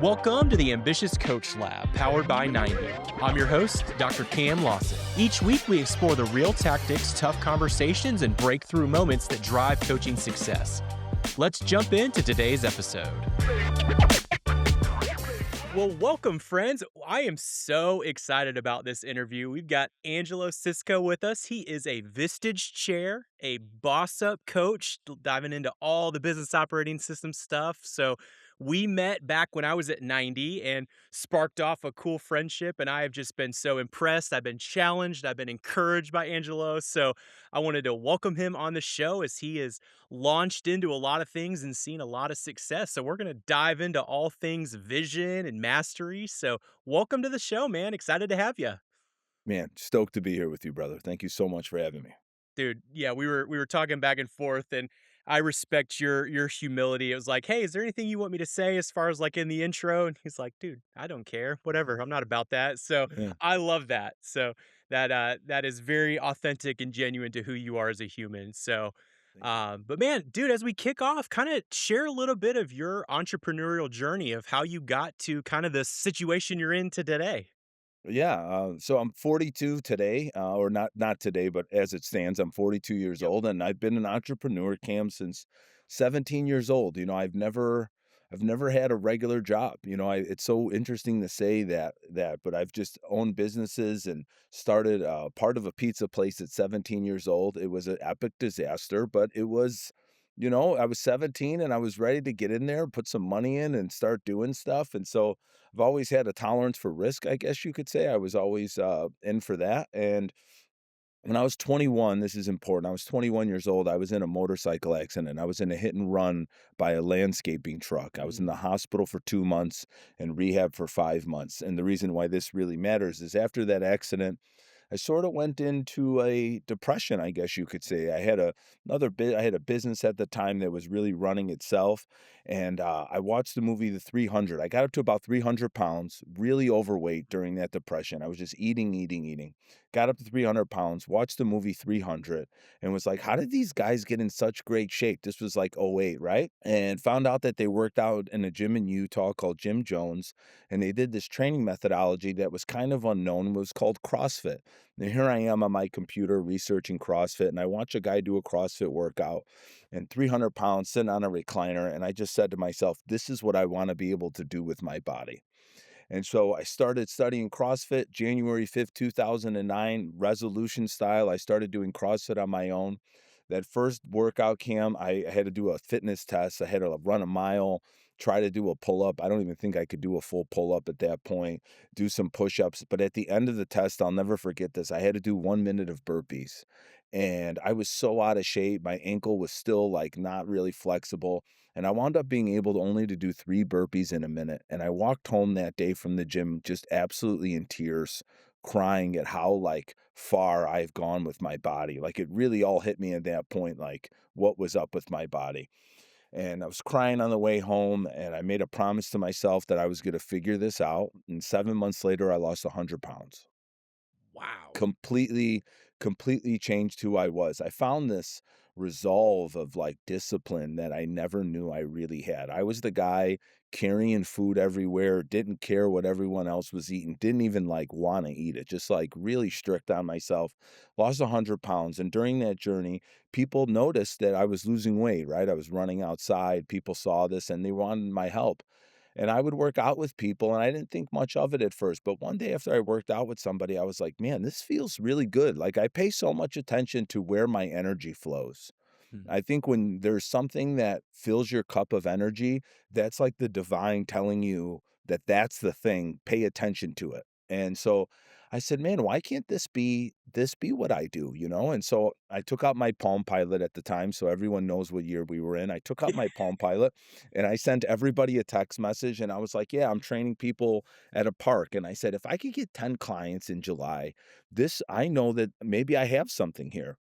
Welcome to the Ambitious Coach Lab, powered by 90. I'm your host, Dr. Cam Lawson. Each week, we explore the real tactics, tough conversations, and breakthrough moments that drive coaching success. Let's jump into today's episode. Well, welcome, friends. I am so excited about this interview. We've got Angelo Sisco with us. He is a Vistage Chair, a boss up coach, diving into all the business operating system stuff. So we met back when I was at 90 and sparked off a cool friendship. And I have just been so impressed. I've been challenged. I've been encouraged by Angelo. So I wanted to welcome him on the show as he is launched into a lot of things and seen a lot of success. So we're going to dive into all things vision and mastery. So welcome to the show, man. Excited to have you. Man, stoked to be here with you, brother. Thank you so much for having me. Dude, yeah, we were talking back and forth, and I respect your humility. It was like, "Hey, is there anything you want me to say as far as like in the intro?" And he's like, "Dude, I don't care. Whatever. I'm not about that." So Yeah. I love that. So that is very authentic and genuine to who you are as a human. So Thank you. but man, dude, as we kick off, kind of share a little bit of your entrepreneurial journey of how you got to kind of the situation you're in to today. Yeah, so I'm 42 today, or not today, but as it stands, I'm 42 years Yep. old, and I've been an entrepreneur, Cam, since 17 years old. I've never had a regular job. It's so interesting to say that, but I've just owned businesses and started part of a pizza place at 17 years old. It was an epic disaster, but I was 17 and I was ready to get in there, put some money in, and start doing stuff. And so I've always had a tolerance for risk, I guess you could say. I was always in for that. And when I was 21, this is important. I was 21 years old. I was in a motorcycle accident. I was in a hit and run by a landscaping truck. I was in the Mm, hospital for 2 months and rehab for 5 months. And the reason why this really matters is after that accident, I sort of went into a depression, I guess you could say. I had a business at the time that was really running itself, and I watched the movie The 300. I got up to about 300 pounds, really overweight during that depression. I was just eating, eating, eating. Got up to 300 pounds, watched the movie 300, and was like, how did these guys get in such great shape? This was like '08, right? And found out that they worked out in a gym in Utah called Jim Jones, and they did this training methodology that was kind of unknown. It was called CrossFit. And here I am on my computer researching CrossFit, and I watch a guy do a CrossFit workout and 300 pounds sitting on a recliner. And I just said to myself, this is what I want to be able to do with my body. And so I started studying CrossFit January 5th, 2009, resolution style. I started doing CrossFit on my own. That first workout, Cam, I had to do a fitness test. I had to run a mile, try to do a pull up. I don't even think I could do a full pull up at that point, do some push ups. But at the end of the test, I'll never forget this. I had to do 1 minute of burpees. And I was so out of shape. My ankle was still like not really flexible. And I wound up being able to only to do 3 burpees in a minute. And I walked home that day from the gym just absolutely in tears, crying at how like far I've gone with my body. Like it really all hit me at that point, like what was up with my body. And I was crying on the way home, and I made a promise to myself that I was going to figure this out. And 7 months later, I lost 100 pounds. wow. Completely changed who I was. I found this resolve of, like, discipline that I never knew I really had. I was the guy carrying food everywhere, didn't care what everyone else was eating, didn't even, like, wanna eat it, just, like, really strict on myself. Lost 100 pounds, and during that journey, people noticed that I was losing weight, right? I was running outside, people saw this, and they wanted my help. And I would work out with people, and I didn't think much of it at first, but one day after I worked out with somebody, I was like, "Man, this feels really good." Like, I pay so much attention to where my energy flows. Hmm. I think when there's something that fills your cup of energy, that's like the divine telling you that that's the thing, pay attention to it. And so I said, "Man, why can't this be what I do?" And so I took out my Palm Pilot at the time, so everyone knows what year we were in. I took out my Palm Pilot and I sent everybody a text message, and I was like, "Yeah, I'm training people at a park." And I said, "If I could get 10 clients in July, this I know that maybe I have something here."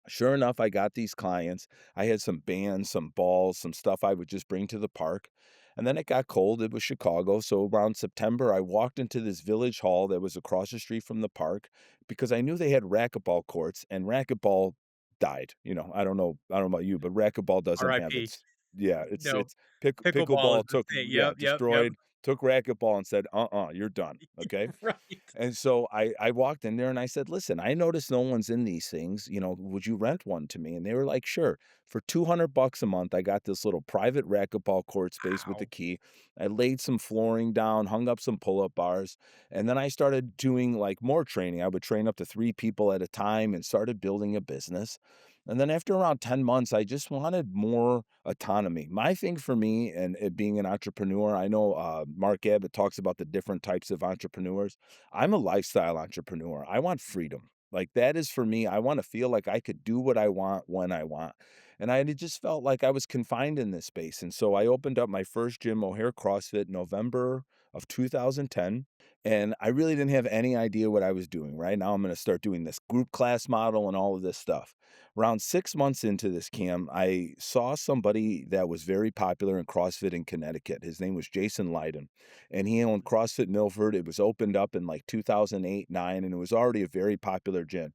Sure enough, I got these clients. I had some bands, some balls, some stuff I would just bring to the park. And then it got cold. It was Chicago. So around September, I walked into this village hall that was across the street from the park because I knew they had racquetball courts, and racquetball died. I don't know about you, but racquetball doesn't have RIP. its yeah, No, it's pickleball is pickleball the took thing. yeah, Yep, yep, yep. destroyed. took racquetball and said, you're done. Okay. Right. And so I walked in there and I said, "Listen, I noticed no one's in these things, would you rent one to me?" And they were like, "Sure." For 200 bucks a month, I got this little private racquetball court space with the Wow. key. I laid some flooring down, hung up some pull-up bars, and then I started doing like more training. I would train up to 3 people at a time and started building a business. And then after around 10 months, I just wanted more autonomy. My thing for me and it being an entrepreneur, I know Mark Abbott talks about the different types of entrepreneurs. I'm a lifestyle entrepreneur. I want freedom. Like that is for me. I want to feel like I could do what I want when I want. And I just felt like I was confined in this space. And so I opened up my first gym, O'Hare CrossFit, November of 2010. And I really didn't have any idea what I was doing. Right now, I'm going to start doing this group class model and all of this stuff. Around 6 months into this, Cam, I saw somebody that was very popular in CrossFit in Connecticut. His name was Jason Leiden, and he owned CrossFit Milford. It was opened up in like 2008, 9, and it was already a very popular gym.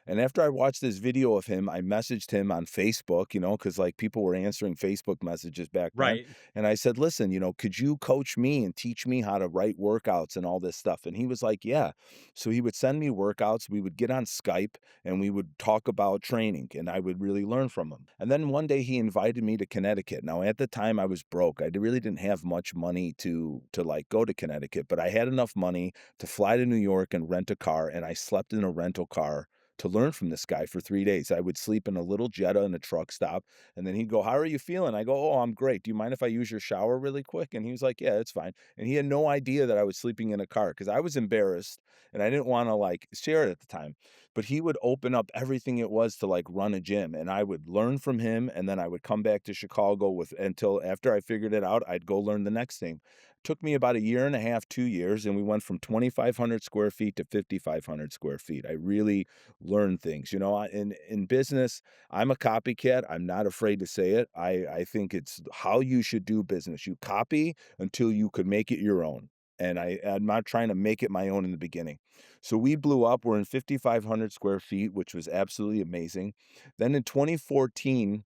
And after I watched this video of him, I messaged him on Facebook, because like people were answering Facebook messages back then. Right. And I said, listen, could you coach me and teach me how to write workouts and all this stuff? And he was like, yeah. So he would send me workouts. We would get on Skype and we would talk about training and I would really learn from him. And then one day he invited me to Connecticut. Now at the time I was broke. I really didn't have much money to like go to Connecticut, but I had enough money to fly to New York and rent a car and I slept in a rental car to learn from this guy for 3 days. I would sleep in a little Jetta in a truck stop, and then he'd go, "How are you feeling?" I go, "Oh, I'm great. Do you mind if I use your shower really quick?" And he was like, "Yeah, it's fine." And he had no idea that I was sleeping in a car because I was embarrassed and I didn't wanna, like, share it at the time. But he would open up everything it was to, like, run a gym, and I would learn from him, and then I would come back to Chicago with until after I figured it out, I'd go learn the next thing. Took me about a year and a half, 2 years, and we went from 2,500 square feet to 5,500 square feet. I really learn things. In business, I'm a copycat. I'm not afraid to say it. I think it's how you should do business. You copy until you could make it your own. And I'm not trying to make it my own in the beginning. So we blew up. We're in 5,500 square feet, which was absolutely amazing. Then in 2014,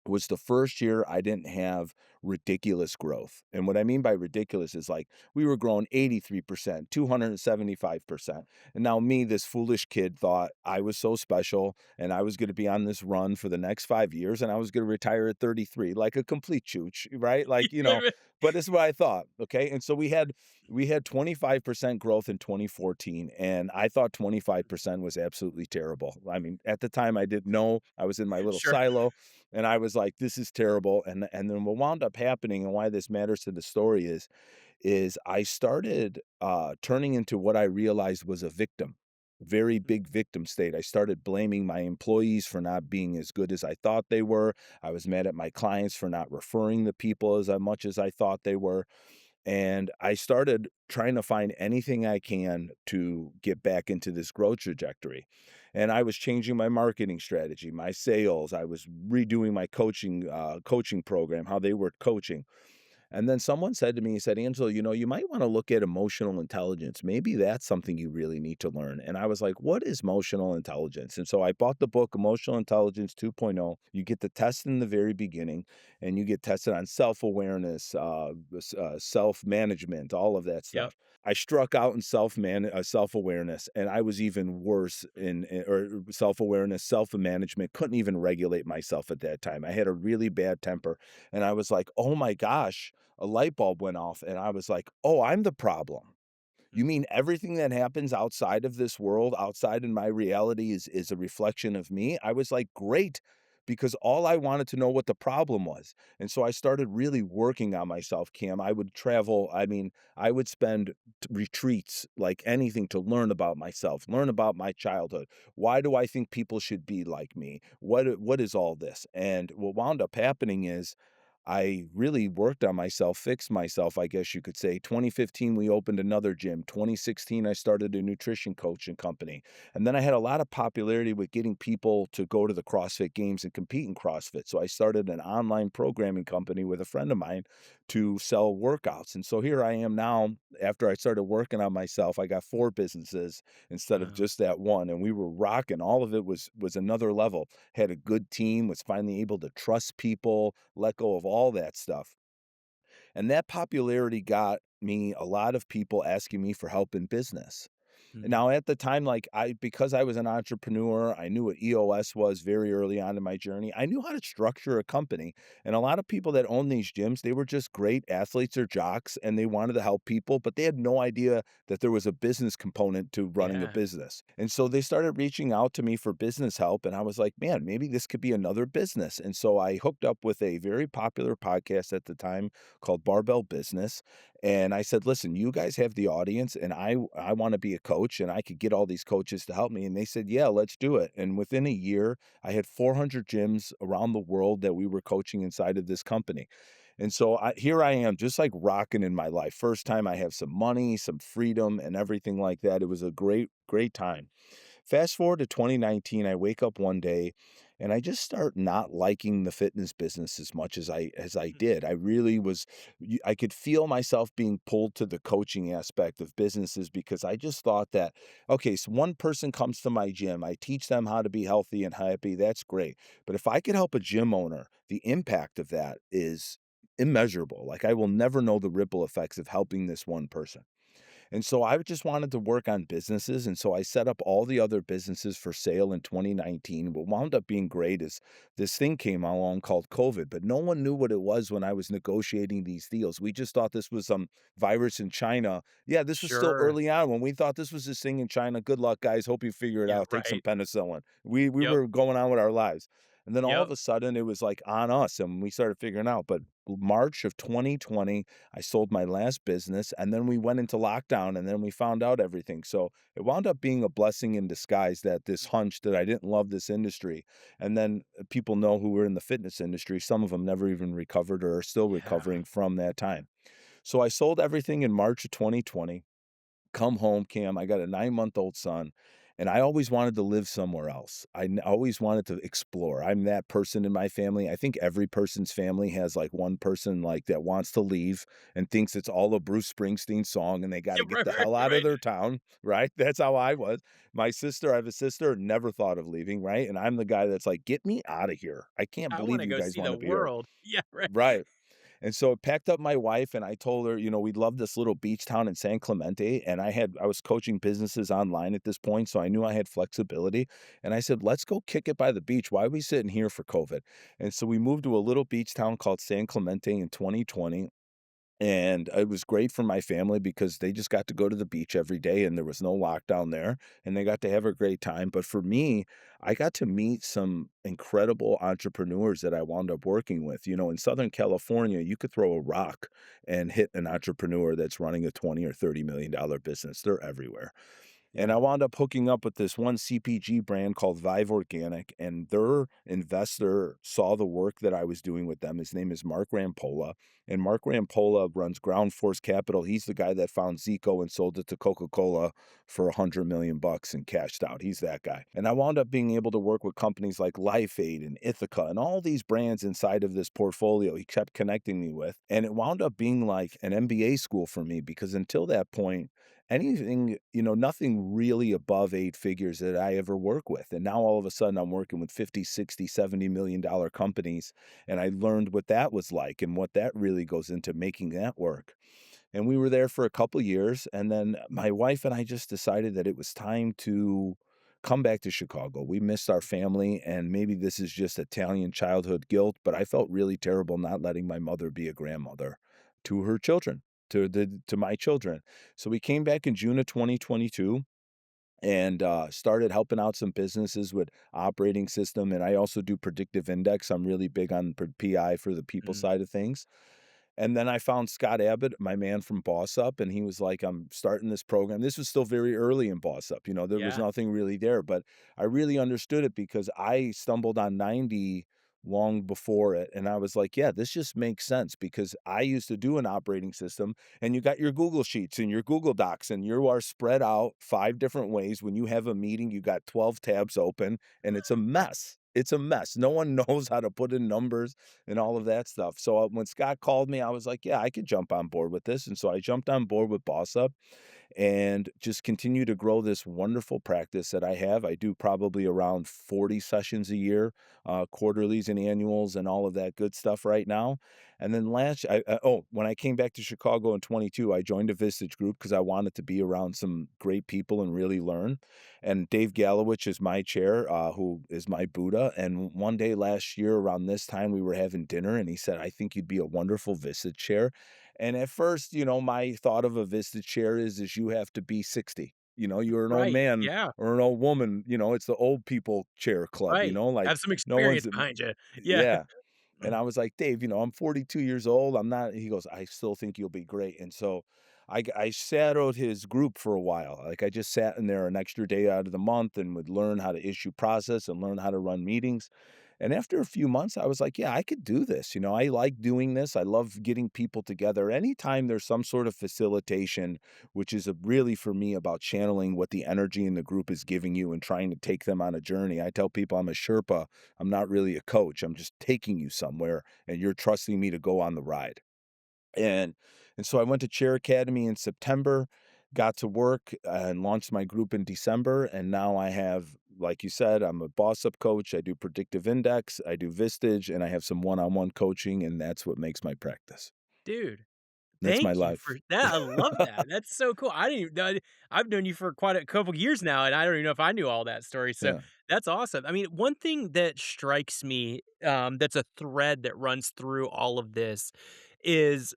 was the first year I didn't have ridiculous growth. And what I mean by ridiculous is like we were growing 83%, 275%. And now me, this foolish kid, thought I was so special and I was going to be on this run for the next 5 years and I was going to retire at 33, like a complete chooch, right? But this is what I thought. Okay. And so we had 25% growth in 2014, and I thought 25% was absolutely terrible. I mean, at the time I didn't know. I was in my little Sure. silo and I was like, "This is terrible." And then what wound up happening and why this matters to the story is I started, turning into what I realized was a victim, very big victim state. I started blaming my employees for not being as good as I thought they were. I was mad at my clients for not referring the people as much as I thought they were. And I started trying to find anything I can to get back into this growth trajectory. And I was changing my marketing strategy, my sales. I was redoing my coaching program, how they were coaching. And then someone said to me, he said, Angelo, you might want to look at emotional intelligence. Maybe that's something you really need to learn. And I was like, what is emotional intelligence? And so I bought the book, Emotional Intelligence 2.0. You get the test in the very beginning, and you get tested on self awareness, self management, all of that Yep. stuff. I struck out in self awareness, and I was even worse or self awareness, self management. Couldn't even regulate myself at that time. I had a really bad temper, and I was like, oh my gosh, a light bulb went off and I was like, "Oh, I'm the problem. You Mm. mean everything that happens outside of this world, outside in my reality is a reflection of me?" I was like, "Great." Because all I wanted to know what the problem was. And so I started really working on myself, Cam. I would travel, I mean, I would spend retreats like anything to learn about myself, learn about my childhood. Why do I think people should be like me? What is all this? And what wound up happening is I really worked on myself, fixed myself, I guess you could say. 2015, we opened another gym. 2016, I started a nutrition coaching company. And then I had a lot of popularity with getting people to go to the CrossFit games and compete in CrossFit. So I started an online programming company with a friend of mine to sell workouts. And so here I am now, after I started working on myself, I got 4 businesses instead of Wow. just that one. And we were rocking. All of it was another level. Had a good team, was finally able to trust people, let go of all that stuff. And that popularity got me a lot of people asking me for help in business. Mm, Now, at the time, like, because I was an entrepreneur, I knew what EOS was very early on in my journey. I knew how to structure a company, and a lot of people that own these gyms, they were just great athletes or jocks, and they wanted to help people, but they had no idea that there was a business component to running a yeah. business. And so they started reaching out to me for business help, and I was like, "Man, maybe this could be another business." And so I hooked up with a very popular podcast at the time called Barbell Business, and I said, "Listen, you guys have the audience, and I wanna be a coach, and I could get all these coaches to help me." And they said, "Yeah, let's do it." And within a year, I had 400 gyms around the world that we were coaching inside of this company. And so here I am, just, like, rocking in my life. First time I have some money, some freedom, and everything like that. It was a great, great time. Fast forward to 2019, I wake up one day and I just start not liking the fitness business as much as I Mm, did. I really was I could feel myself being pulled to the coaching aspect of businesses because I just thought that, okay, so one person comes to my gym, I teach them how to be healthy and happy, that's great. But if I could help a gym owner, the impact of that is immeasurable. Like I will never know the ripple effects of helping this one person. And so I just wanted to work on businesses, and so I set up all the other businesses for sale in 2019. What wound up being great is this thing came along called COVID, but no one knew what it was when I was negotiating these deals. We just thought this was some virus in China. Yeah, this was still sure. early on when we thought this was this thing in China. Good luck, guys. Hope you figure it Yeah, out. Take some right. penicillin. We Yep, were going on with our lives. And then all of yep. a sudden it was like on us and we started figuring out. But March of 2020, I sold my last business and then we went into lockdown and then we found out everything. So it wound up being a blessing in disguise that this Mhm. hunch that I didn't love this industry. And then people know who were in the fitness industry. Some of them never even recovered or are still Yeah. recovering from that time. So I sold everything in March of 2020. Come home, Cam. I got a 9-month-old son, and I always wanted to live somewhere else. Always wanted to explore. I'm that person in my family. I think every person's family has like one person like that wants to leave and thinks it's all a Bruce Springsteen song and they got Yeah, to get right, the right, hell out of right. their town, right? That's how I was. I have a sister, never thought of leaving, right? And I'm the guy that's like, get me out of here. I can't I believe wanna you go guys see want the to be here. world. Yeah, right. Right. And so I packed up my wife and I told her, we love this little beach town in San Clemente. And I was coaching businesses online at this point. So I knew I had flexibility. And I said, let's go kick it by the beach. Why are we sitting here for COVID? And so we moved to a little beach town called San Clemente in 2020. And it was great for my family because they just got to go to the beach every day and there was no lockdown there and they got to have a great time. But for me, I got to meet some incredible entrepreneurs that I wound up working with. In Southern California, you could throw a rock and hit an entrepreneur that's running a 20 or $30 million business. They're everywhere. And I Yeah. wound up hooking up with this one CPG brand called Vive Organic, and their investor saw the work that I was doing with them. His name is Mark Rampolla, and Mark Rampolla runs Ground Force Capital. He's the guy that found Zico and sold it to Coca-Cola for 100 million bucks and cashed out. He's that guy. And I wound up being able to work with companies like Life Aid and Ithaca and all these brands inside of this portfolio he kept connecting me with. And it wound up being like an MBA school for me because until that point, anything, nothing really above 8 figures that I ever work with. And now all of a sudden I'm working with 50, 60, $70 million companies. And I learned what that was like and what that really goes into making that work. And we were there for a couple years. And then my wife and I just decided that it was time to come back to Chicago. We missed our family. And maybe this is just Italian childhood guilt, but I felt really terrible not letting my mother be a grandmother to her children, to my children. So we came back in June of 2022 and started helping out some businesses with operating system. And I also do predictive index. I'm really big on PI for the people Mm, side of things. And then I found Scott Abbott, my man from Boss Up, and he was like, I'm starting this program. This was still very early in Boss Up. There was yeah. nothing really there, but I really understood it because I stumbled on 90 long before it. And I was like, yeah, this just makes sense because I used to do an operating system and you got your Google Sheets and your Google Docs and you are spread out 5 different ways. When you have a meeting, you got 12 tabs open and it's a mess. It's a mess. No one knows how to put in numbers and all of that stuff. So when Scott called me, I was like, yeah, I could jump on board with this. And so I jumped on board with Boss Up. and just continue to grow this wonderful practice that I have. I do probably around 40 sessions a year, quarterlies and annuals and all of that good stuff right now. And then when I came back to Chicago in 22, I joined a Vistage group because I wanted to be around some great people and really learn. And Dave Galowich is my chair, who is my Buddha. And one day last year around this time, we were having dinner and he said, I think you'd be a wonderful Vistage chair. And at first, my thought of a Vistage chair is you have to be 60. You're an old Right. man Yeah. or an old woman, it's the old people chair club, Right. like Have some no experience one's behind you. Yeah. yeah. And I was like, "Dave, I'm 42 years old. I'm not." He goes, "I still think you'll be great." And so I shadowed his group for a while. Like I just sat in there an extra day out of the month and would learn how to issue process and learn how to run meetings. And after a few months, I was like, "Yeah, I could do this." I like doing this. I love getting people together. Anytime there's some sort of facilitation, which is really for me about channeling what the energy in the group is giving you and trying to take them on a journey. I tell people I'm a Sherpa. I'm not really a coach. I'm just taking you somewhere and you're trusting me to go on the ride. And so I went to Chair Academy in September, got to work and launched my group in December. And now I have, like you said, I'm a boss up coach. I do predictive index, I do Vistage, and I have some one-on-one coaching, and that's what makes my practice. Dude, That's my thank you for life. that. I love that. That's so cool. I didn't even know I've known you for quite a couple years now, and I don't even know if I knew all that story, so Yeah. that's awesome. I mean, one thing that strikes me, that's a thread that runs through all of this is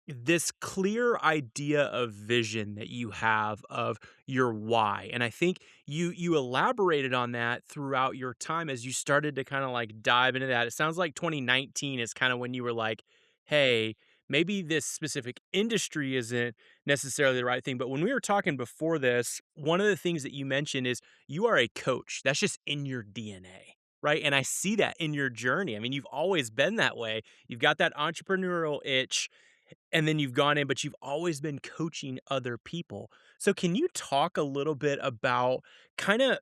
this clear idea of vision that you have of your why, and I think you elaborated on that throughout your time as you started to kinda, like, dive into that. It sounds like 2019 is kinda when you were like, "Hey, maybe this specific industry isn't necessarily the right thing." But when we were talking before this, one of the things that you mentioned is you are a coach. That's just in your DNA, right? And I see that in your journey. I mean, you've always been that way. You've got that entrepreneurial itch, and then you've gone in, but you've always been coaching other people. So can you talk a little bit about kinda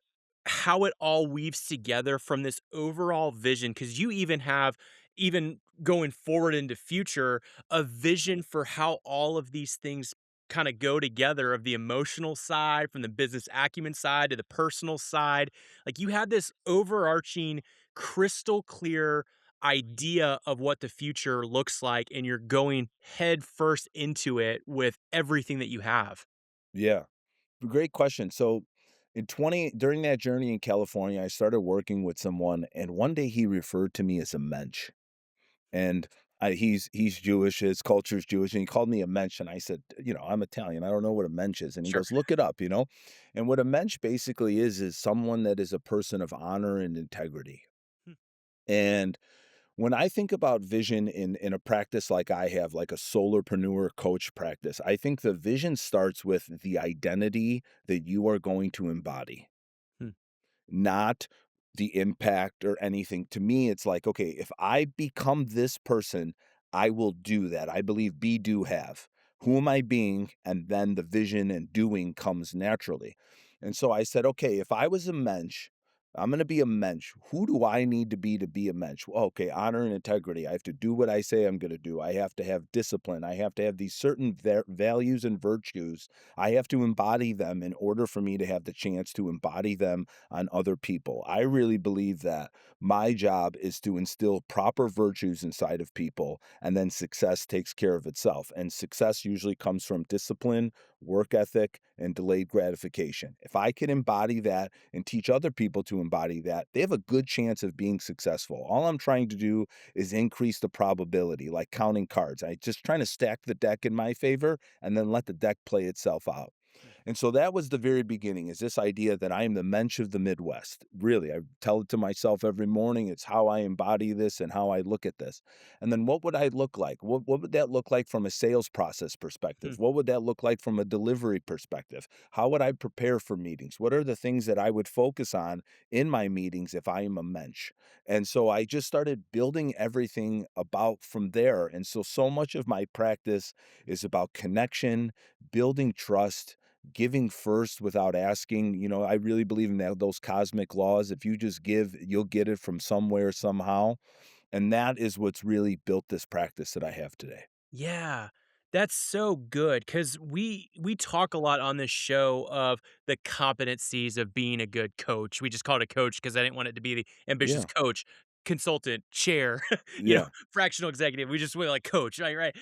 how it all weaves together from this overall vision? Because you even have, even going forward into future, a vision for how all of these things kinda go together, of the emotional side, from the business acumen side to the personal side. Like, you had this overarching crystal clear idea of what the future looks like, and you're going head first into it with everything that you have. Yeah. Great question. So during that journey in California, I started working with someone and one day he referred to me as a mensch. And he's Jewish, his culture is Jewish, and he called me a mensch, and I said, "I'm Italian, I don't know what a mensch is." And he Sure. goes, "Look it up." And what a mensch basically is someone that is a person of honor and integrity. Hmm, And when I think about vision in a practice like I have, like a solarpreneur coach practice, I think the vision starts with the identity that you are going to embody, hmm, not the impact or anything. To me, it's like, okay, if I become this person, I will do that. I believe be, do, have. Who am I being? And then the vision and doing comes naturally. And so I said, okay, if I was a mensch, I'm going to be a mensch. Who do I need to be a mensch? Well, okay, honor and integrity. I have to do what I say I'm going to do. I have to have discipline. I have to have these certain values and virtues. I have to embody them in order for me to have the chance to embody them on other people. I really believe that my job is to instill proper virtues inside of people, and then success takes care of itself. And success usually comes from discipline, work ethic, and delayed gratification. If I can embody that and teach other people to embody that, they have a good chance of being successful. All I'm trying to do is increase the probability, like counting cards. I just trying to stack the deck in my favor and then let the deck play itself out. hmm, And so that was the very beginning, is this idea that I am the mensch of the Midwest. Really, I tell it to myself every morning. It's how I embody this and how I look at this. And then what would I look like? What would that look like from a sales process hmm. perspective? What would that look like from a delivery perspective? How would I prepare for meetings? What are the things that I would focus on in my meetings if I am a mensch? And so I just started building everything about from there. And so much of my practice is about connection, building trust, giving first without asking. I really believe in those cosmic laws. If you just give, you'll get it from somewhere, somehow. And that is what's really built this practice that I have today. Yeah. That's so good because we talk a lot on this show of the competencies of being a good coach. We just call it a coach because I didn't want it to be the ambitious Yeah, coach, consultant, chair, yeah, fractional executive. We just went like coach, right? Right.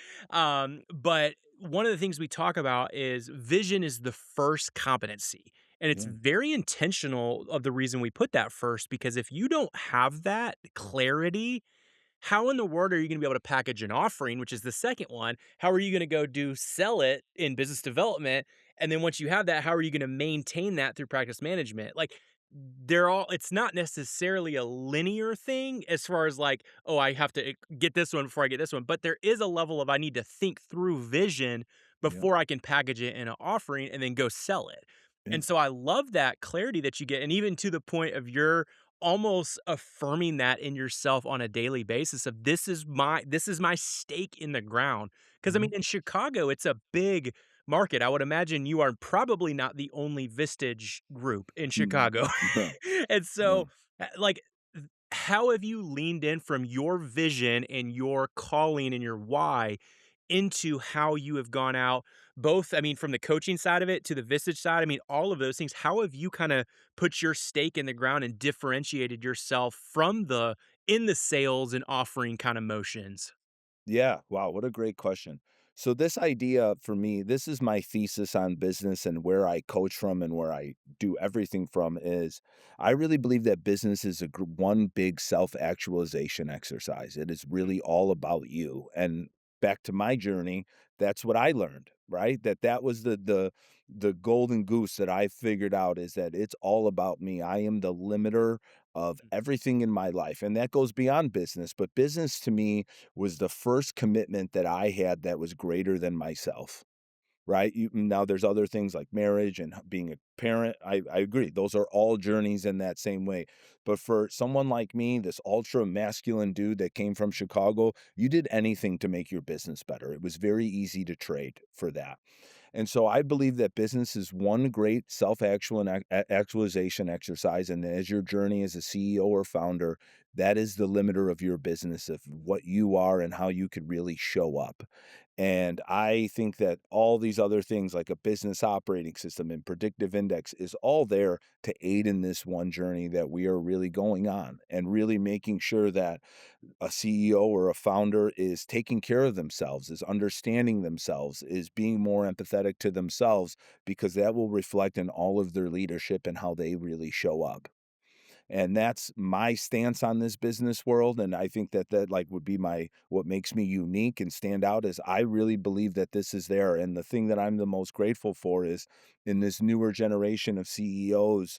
But one of the things we talk about is vision is the first competency. And it's yeah, very intentional of the reason we put that first, because if you don't have that clarity, how in the world are you gonna be able to package an offering, which is the second one? How are you gonna go do sell it in business development? And then once you have that, how are you gonna maintain that through practice management? Like, they're all it's not necessarily a linear thing as far as like, oh, I have to get this one before I get this one, but there is a level of I need to think through vision yeah, before I can package it in an offering and then go sell it. yeah, And so I love that clarity that you get. And even to the point of your almost affirming that in yourself on a daily basis of this is my stake in the ground. Because I mean, mhm, in Chicago, it's a big market. I would imagine you are probably not the only Vistage group in mm, Chicago. no, And no. so, like, how have you leaned in from your vision and your calling and your why into how you have gone out, both, I mean, from the coaching side of it to the Visage side, I mean, all of those things, how have you kinda put your stake in the ground and differentiated yourself from the in the sales and offering kinda motions? Yeah, wow, what a great question. So this idea for me, this is my thesis on business and where I coach from and where I do everything from is I really believe that business is one big self-actualization exercise. It is really all about you. And back to my journey, that's what I learned, right? That was the golden goose that I figured out is that it's all about me. I am the limiter of everything in my life. And that goes beyond business, but business to me was the first commitment that I had that was greater than myself, right? Now there's other things like marriage and being a parent. I agree. Those are all journeys in that same way. But for someone like me, this ultra masculine dude that came from Chicago, you did anything to make your business better. It was very easy to trade for that. And so I believe that business is one great self-actualization exercise. And as your journey as a CEO or founder, that is the limiter of your business of what you are and how you could really show up. And I think that all these other things like a business operating system and predictive index is all there to aid in this one journey that we are really going on and really making sure that a CEO or a founder is taking care of themselves, is understanding themselves, is being more empathetic to themselves, because that will reflect in all of their leadership and how they really show up. And that's my stance on this business world. And I think that like would be my what makes me unique and stand out is I really believe that this is there. And the thing that I'm the most grateful for is in this newer generation of CEOs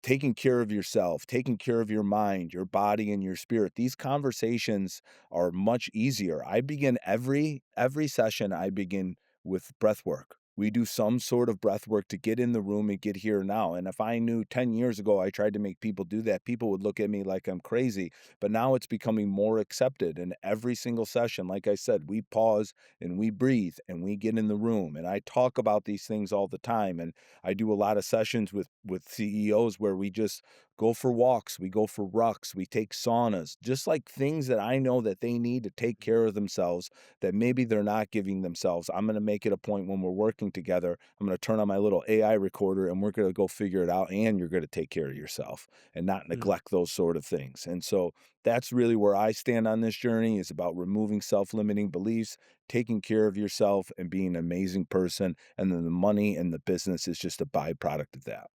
taking care of yourself, taking care of your mind, your body, and your spirit. These conversations are much easier. I begin every session, I begin with breath work. We do some sort of breath work to get in the room and get here now. And if I knew 10 years ago I tried to make people do that, people would look at me like I'm crazy. But now it's becoming more accepted. And every single session, like I said, we pause and we breathe and we get in the room. And I talk about these things all the time. And I do a lot of sessions with CEOs where we just go for walks, we go for rucks, we take saunas, just like things that I know that they need to take care of themselves that maybe they're not giving themselves. I'm going to make it a point when we're working together. I'm going to turn on my little AI recorder and we're going to go figure it out and you're going to take care of yourself and not Mhm. neglect those sort of things. And so that's really where I stand on this journey is about removing self-limiting beliefs, taking care of yourself and being an amazing person and then the money and the business is just a byproduct of that.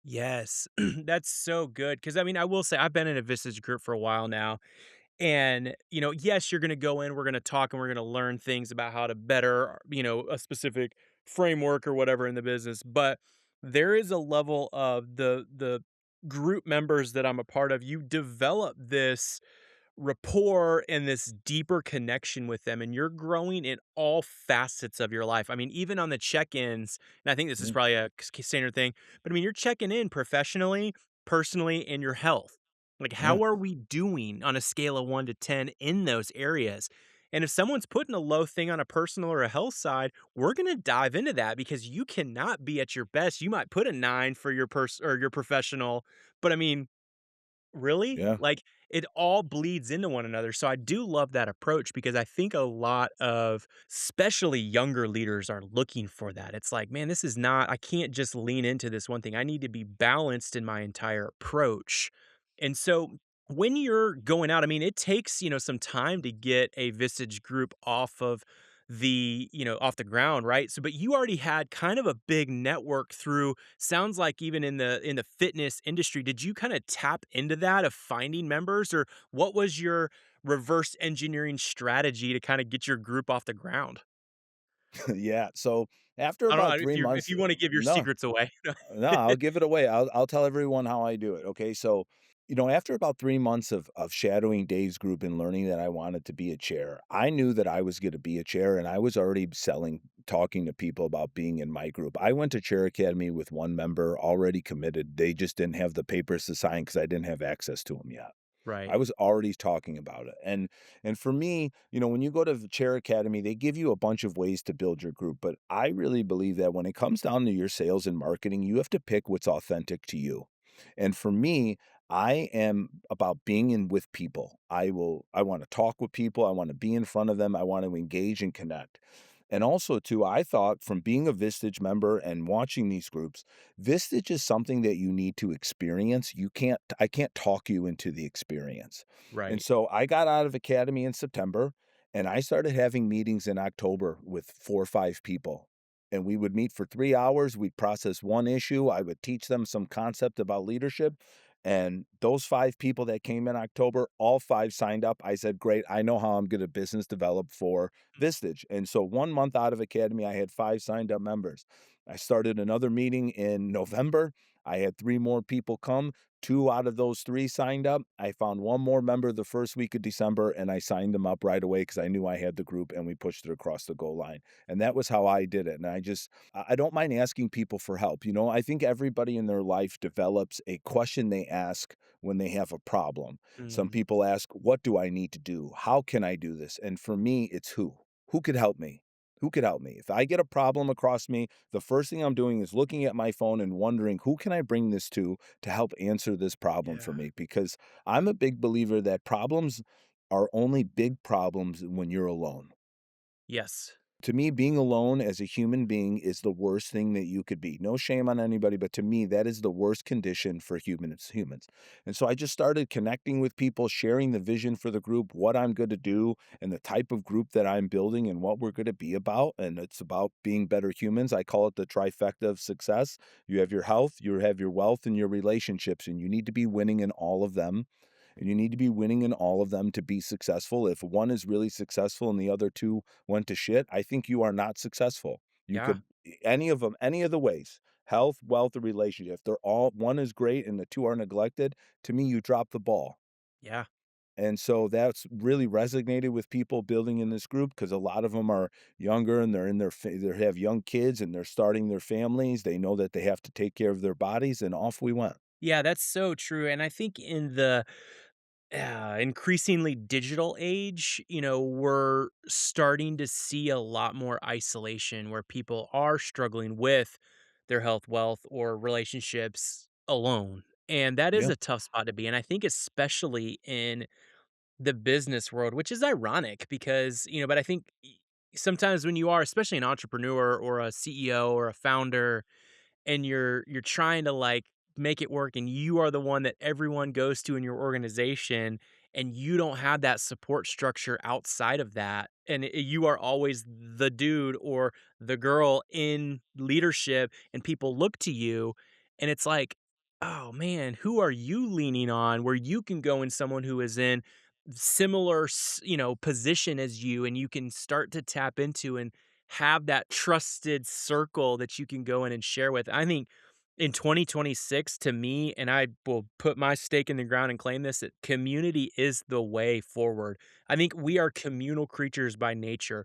Yes, that's so good. Because I mean, I will say I've been in a Visage group for a while now. And, yes, you're gonna go in, we're gonna talk, and we're gonna learn things about how to better, a specific framework or whatever in the business, but there is a level of the group members that I'm a part of, you develop this rapport and this deeper connection with them, and you're growing in all facets of your life. I mean, even on the check-ins, and I think this is Yeah, probably a standard thing, but I mean, you're checking in professionally, personally, and your health. Like, yeah, how are we doing on a scale of 1 to 10 in those areas? And if someone's putting a low thing on a personal or a health side, we're gonna dive into that because you cannot be at your best. You might put a 9 for your or your professional, but I mean, really? yeah, Like, it all bleeds into one another. So I do love that approach because I think a lot of especially younger leaders are looking for that. It's like, man, this is not, I can't just lean into this one thing. I need to be balanced in my entire approach. And so when you're going out, I mean, it takes, some time to get a Vistage group off of off the ground, right? So, but you already had kind of a big network through, sounds like even in the fitness industry. Did you kind of tap into that of finding members, or what was your reverse engineering strategy to kind of get your group off the ground? Yeah, so after I don't about know if 3 you if months you want to give your no. secrets away. No, I'll give it away. I'll tell everyone how I do it. Okay, so after about 3 months of shadowing Dave's group and learning that I wanted to be a chair, I knew that I was going to be a chair, and I was already talking to people about being in my group. I went to Chair Academy with one member already committed. They just didn't have the papers to sign because I didn't have access to them yet. Right, I was already talking about it. And for me, when you go to the Chair Academy, they give you a bunch of ways to build your group, but I really believe that when it comes down to your sales and marketing, you have to pick what's authentic to you. And for me, I am about being in with people. I want to talk with people, I want to be in front of them, I want to engage and connect. And also too, I thought from being a Vistage member and watching these groups, Vistage is something that you need to experience. I can't talk you into the experience. And right. so I got out of Academy in September and I started having meetings in October with 4 or 5 people. And we would meet for 3 hours. We'd process one issue. I would teach them some concept about leadership. And those 5 people that came in October, all 5 signed up. I said, great. I know how I'm going to business develop for Vistage. And so 1 month out of Academy, I had 5 signed up members. I started another meeting in November. I had 3 more people come. 2 out of those 3 signed up. I found 1 more member the first week of December, and I signed them up right away because I knew I had the group, and we pushed it across the goal line. And that was how I did it. And I don't mind asking people for help. I think everybody in their life develops a question they ask when they have a problem. Some Mm, people ask, "What do I need to do? How can I do this?" And for me, it's who. Who could help me? Who could help me? If I get a problem across me, the first thing I'm doing is looking at my phone and wondering, who can I bring this to help answer this problem for yeah. me? Because I'm a big believer that problems are only big problems when you're alone. Yes. To me, being alone as a human being is the worst thing that you could be. No shame on anybody, but to me, that is the worst condition for humans. And so I just started connecting with people, sharing the vision for the group, what I'm going to do, and the type of group that I'm building and what we're going to be about. And it's about being better humans. I call it the trifecta of success. You have your health, you have your wealth, and your relationships, and you need to be winning in all of them. And you need to be winning in all of them to be successful. If one is really successful and the other two went to shit, I think you are not successful. You Yeah. could any of them, any of the ways, health, wealth, or relationship, if they're all one is great and the two are neglected, to me, you drop the ball. Yeah. And so that's really resonated with people building in this group because a lot of them are younger and they're in they have young kids and they're starting their families. They know that they have to take care of their bodies, and off we went. Yeah, that's so true. And I think in the increasingly digital age, we're starting to see a lot more isolation where people are struggling with their health, wealth, or relationships alone. And that is Yeah, a tough spot to be in. I think, especially in the business world, which is ironic because, but I think sometimes when you are, especially an entrepreneur or a CEO or a founder, and you're trying to, like, make it work, and you are the one that everyone goes to in your organization, and you don't have that support structure outside of that, and you are always the dude or the girl in leadership, and people look to you, and it's like, "Oh, man, who are you leaning on where you can go in someone who is in similar position as you, and you can start to tap into and have that trusted circle that you can go in and share with." I think in 2026, to me, and I will put my stake in the ground and claim this, that community is the way forward. I think we are communal creatures by nature.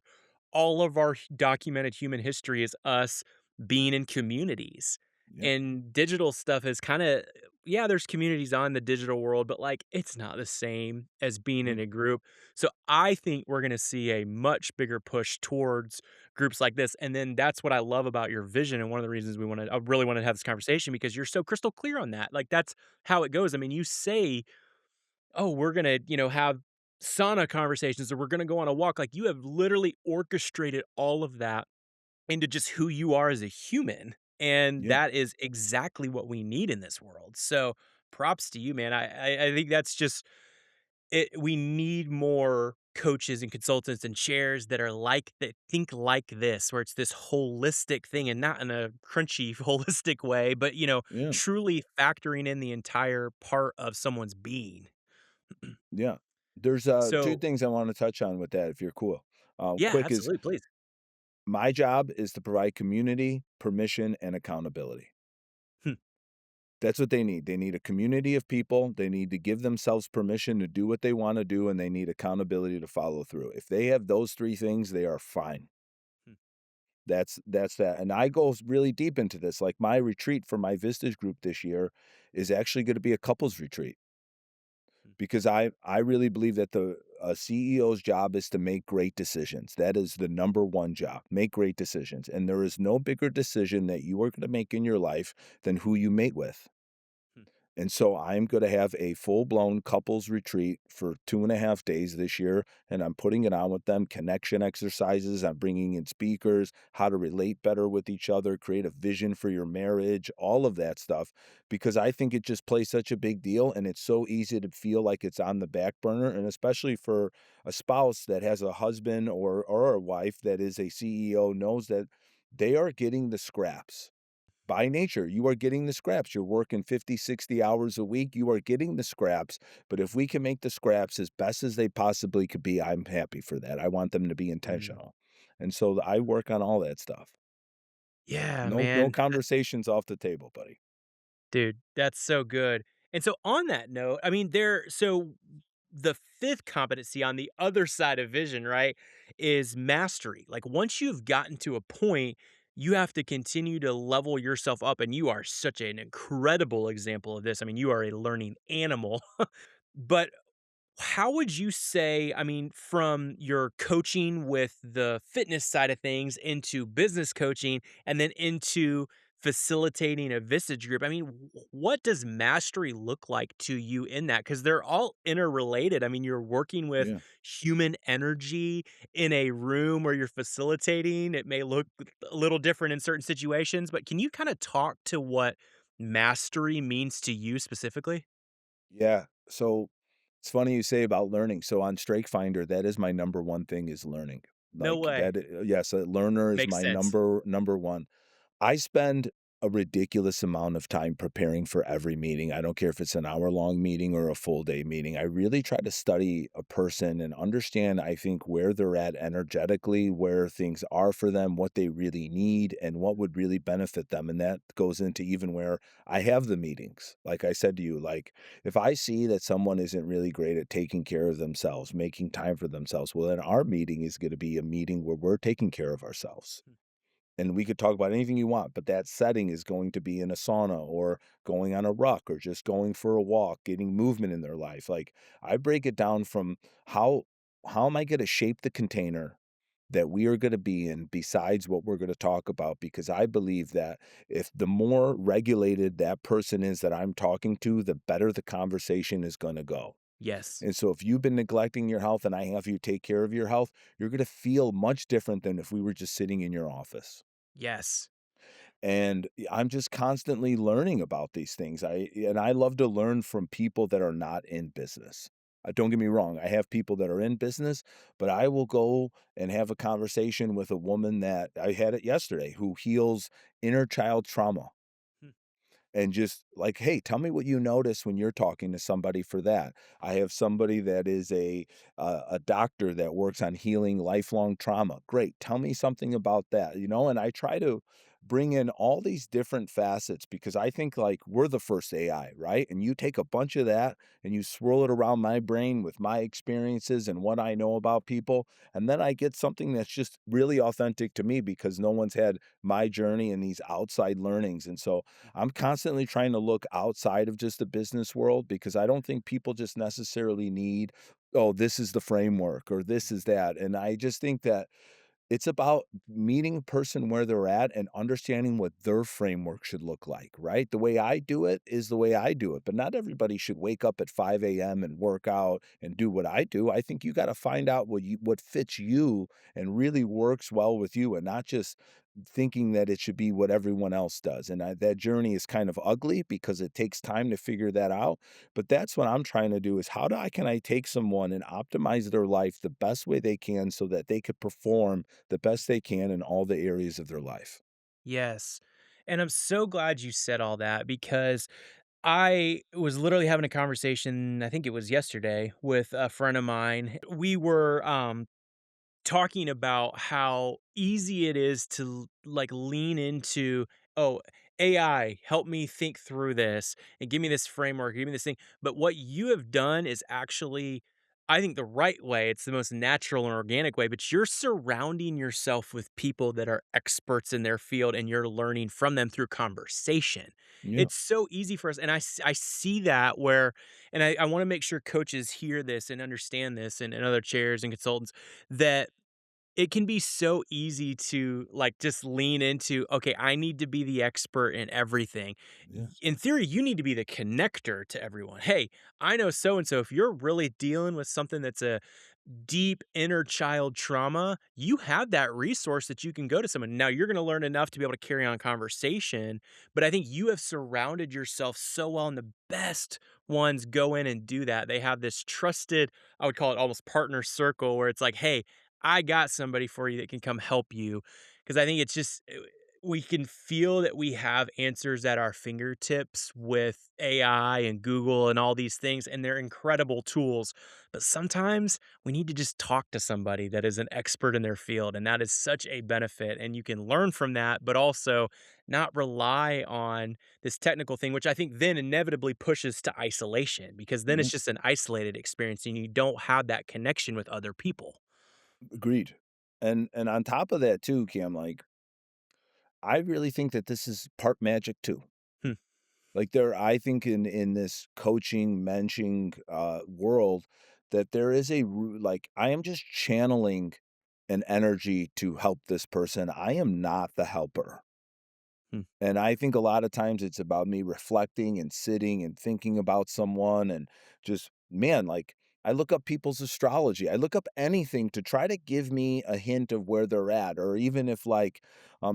All of our documented human history is us being in communities. yeah, And digital stuff is kind of, yeah, there's communities on the digital world, but like it's not the same as being yeah, in a group. So I think we're going to see a much bigger push towards groups like this. And then that's what I love about your vision. And one of the reasons I really wanted to have this conversation because you're so crystal clear on that. Like that's how it goes. I mean, you say oh, we're gonna, have sauna conversations or we're gonna go on a walk. Like you have literally orchestrated all of that into just who you are as a human. And Yeah, that is exactly what we need in this world. So props to you, man. I think that's just it. We need more coaches and consultants and chairs that are like that think like this, where it's this holistic thing and not in a crunchy holistic way, but yeah, truly factoring in the entire part of someone's being. yeah. There's, 2 So things I wanna touch on with that if you're cool. yeah, Quick is absolutely, please. my job is to provide community, permission, and accountability. Hmm, That's what they need. They need a community of people. They need to give themselves permission to do what they wanna do, and they need accountability to follow through. If they have those 3 things, they are fine. hmm, That's that, and I go really deep into this, like, my retreat for my Vistage group this year is actually gonna be a couples retreat hmm, because I really believe that the a CEO's job is to make great decisions. That is the number 1 job, make great decisions, and there is no bigger decision that you are gonna make in your life than who you mate with. hmm, And so I'm going to have a full blown couples retreat for 2.5 days this year. And I'm putting it on with them connection exercises. I'm bringing in speakers, how to relate better with each other, create a vision for your marriage, all of that stuff, because I think it just plays such a big deal. And it's so easy to feel like it's on the back burner. And especially for a spouse that has a husband or a wife that is a CEO, knows that they are getting the scraps by nature, you are getting the scraps. You're working 50, 60 hours a week. You are getting the scraps. But if we can make the scraps as best as they possibly could be, I'm happy for that. I want them to be mm. intentional. And so I work on all that stuff. Yeah, No man. conversations off the table, buddy. Dude, that's so good. And so on that note, I mean, the 5th competency on the other side of vision, right, is mastery. Like once you've gotten to a point, you have to continue to level yourself up, and you are such an incredible example of this. I mean, you are a learning animal. But how would you say, I mean, from your coaching with the fitness side of things into business coaching and then into facilitating a Vistage group? I mean, what does mastery look like to you in that? Because they're all interrelated. I mean, you're working with Yeah. human energy in a room where you're facilitating. It may look a little different in certain situations, but can you kind of talk to what mastery means to you specifically? Yeah. So it's funny you say about learning. So on Strike Finder, that is my number one thing is learning. No Like way. that, yes, a learner is Makes my sense. number one. I spend a ridiculous amount of time preparing for every meeting. I don't care if it's an hour-long meeting or a full day meeting. I really try to study a person and understand, I think, where they're at energetically, where things are for them, what they really need, and what would really benefit them. And that goes into even where I have the meetings. Like I said to you, like if I see that someone isn't really great at taking care of themselves, making time for themselves, well, then our meeting is going to be a meeting where we're taking care of ourselves and we could talk about anything you want, but that setting is going to be in a sauna or going on a ruck or just going for a walk, getting movement in their life. Like I break it down from how how am I going to shape the container that we are going to be in besides what we're going to talk about because I believe that if the more regulated that person is that I'm talking to, the better the conversation is going to go. Yes. And so if you've been neglecting your health and I have you take care of your health, you're going to feel much different than if we were just sitting in your office. Yes. And I'm just constantly learning about these things. I love to learn from people that are not in business. Don't get me wrong, I have people that are in business, but I will go and have a conversation with a woman that I had it yesterday who heals inner child trauma Hmm. and just like, "Hey, tell me what you notice when you're talking to somebody for that." I have somebody that is a doctor that works on healing lifelong trauma. Great, tell me something about that, you know? And I try to bring in all these different facets because I think like we're the first AI, right? And you take a bunch of that and you swirl it around my brain with my experiences and what I know about people, and then I get something that's just really authentic to me because no one's had my journey and these outside learnings. And so I'm constantly trying to look outside of just the business world because I don't think people just necessarily need, oh, this is the framework or this is that. And I just think that It's about meeting a person where they're at and understanding what their framework should look like, right? The way I do it is the way I do it, but not everybody should wake up at 5 a.m. and work out and do what I do. I think you got to find out what fits you and really works well with you, and not just thinking that it should be what everyone else does. And that journey is kind of ugly because it takes time to figure that out. But that's what I'm trying to do, is can I take someone and optimize their life the best way they can so that they could perform the best they can in all the areas of their life. Yes. And I'm so glad you said all that because I was literally having a conversation, I think it was yesterday, with a friend of mine. We were talking about how easy it is to like lean into, oh, AI, help me think through this and give me this framework, give me this thing. But what you have done is actually, I think, the right way. It's the most natural and organic way, but you're surrounding yourself with people that are experts in their field and you're learning from them through conversation. Yeah, It's so easy for us. And I see that where, and I want to make sure coaches hear this and understand this, and other chairs and consultants, that it can be so easy to, like, just lean into, "Okay, I need to be the expert in everything." yeah, In theory, you need to be the connector to everyone. "Hey, I know so and so." If you're really dealing with something that's a deep inner child trauma, you have that resource that you can go to someone. Now, you're gonna learn enough to be able to carry on conversation, but I think you have surrounded yourself so well, and the best ones go in and do that. They have this trusted, I would call it almost partner circle, where it's like, "Hey, I got somebody for you that can come help you." Because I think it's just we can feel that we have answers at our fingertips with AI and Google and all these things, and they're incredible tools. But sometimes we need to just talk to somebody that is an expert in their field, and that is such a benefit. And you can learn from that, but also not rely on this technical thing, which I think then inevitably pushes to isolation because then yeah, it's just an isolated experience and you don't have that connection with other people. agreed. And on top of that too, Cam, like, I really think that this is part magic too. Hmm, Like, I think in this coaching, menching, world, that there is like, I am just channeling an energy to help this person. I am not the helper. hmm, And I think a lot of times it's about me reflecting and sitting and thinking about someone, and just, man, like, I look up people's astrology. I look up anything to try to give me a hint of where they're at, or even if, like,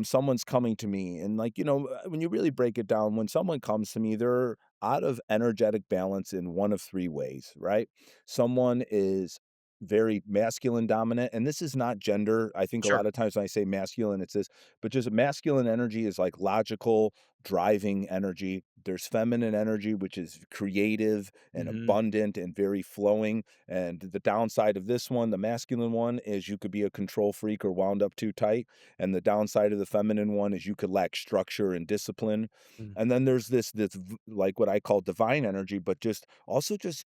someone's coming to me and, like, when you really break it down, when someone comes to me, they're out of energetic balance in one of three ways, right? Someone is very masculine dominant, and this is not gender. I think a sure. lot of times when I say masculine, it's this, but just masculine energy is like logical, driving energy. There's feminine energy, which is creative and Mhm, abundant and very flowing. And the downside of this one, the masculine one, is you could be a control freak or wound up too tight. And the downside of the feminine one is you could lack structure and discipline. mm, And then there's like what I call divine energy, but just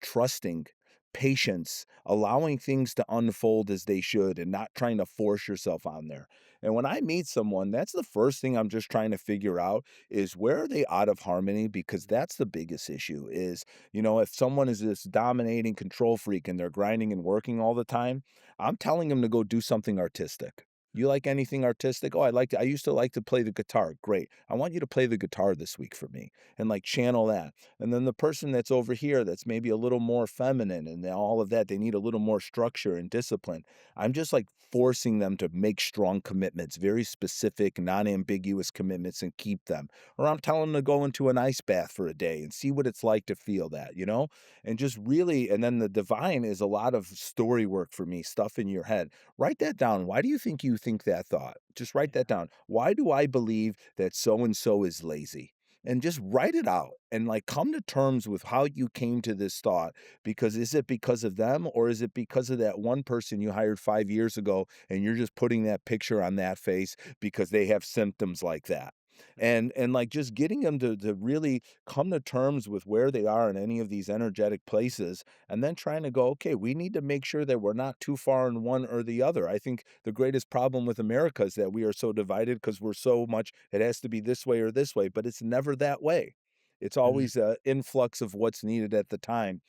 trusting, patience, allowing things to unfold as they should, and not trying to force yourself on there. And when I meet someone, that's the first thing I'm just trying to figure out, is where are they out of harmony? Because that's the biggest issue is, if someone is this dominating control freak and they're grinding and working all the time, I'm telling them to go do something artistic. You like anything artistic? Oh, I used to like to play the guitar. Great. I want you to play the guitar this week for me and, like, channel that. And then the person that's over here that's maybe a little more feminine and all of that, they need a little more structure and discipline. I'm just, like, forcing them to make strong commitments, very specific, non-ambiguous commitments, and keep them. Or I'm telling them to go into an ice bath for a day and see what it's like to feel that, you know? And just really, and then the divine is a lot of story work for me, stuff in your head. Write that down. Why do you think that thought? Just write that yeah, down. Why do I believe that so and so is lazy? And just write it out and, like, come to terms with how you came to this thought. Because is it because of them, or is it because of that one person you hired 5 years ago and you're just putting that picture on that face because they have symptoms like that? And like, just getting them to really come to terms with where they are in any of these energetic places, and then trying to go, okay, we need to make sure that we're not too far in one or the other. I think the greatest problem with America is that we are so divided because we're so much, it has to be this way or this way, but it's never that way. It's mhm, always a influx of what's needed at the time.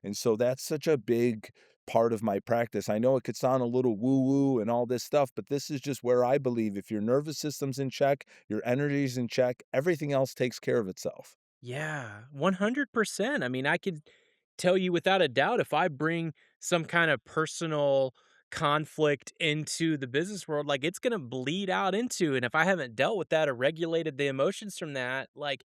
And so that's such a big part of my practice. I know it could sound a little woo woo and all this stuff, but this is just where I believe if your nervous system's in check, your energy's in check, everything else takes care of itself. Yeah, 100%. I mean, I could tell you without a doubt if I bring some kind of personal conflict into the business world, like it's going to bleed out into, and if I haven't dealt with that or regulated the emotions from that, like,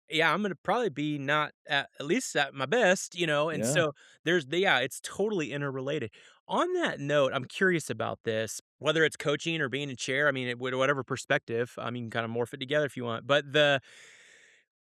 yeah, I'm going to probably be not at least at my best, you know? And Yeah. so yeah, it's totally interrelated. On that note, I'm curious about this, whether it's coaching or being a chair. I mean, whatever perspective, I mean, you can kind of morph it together if you want, but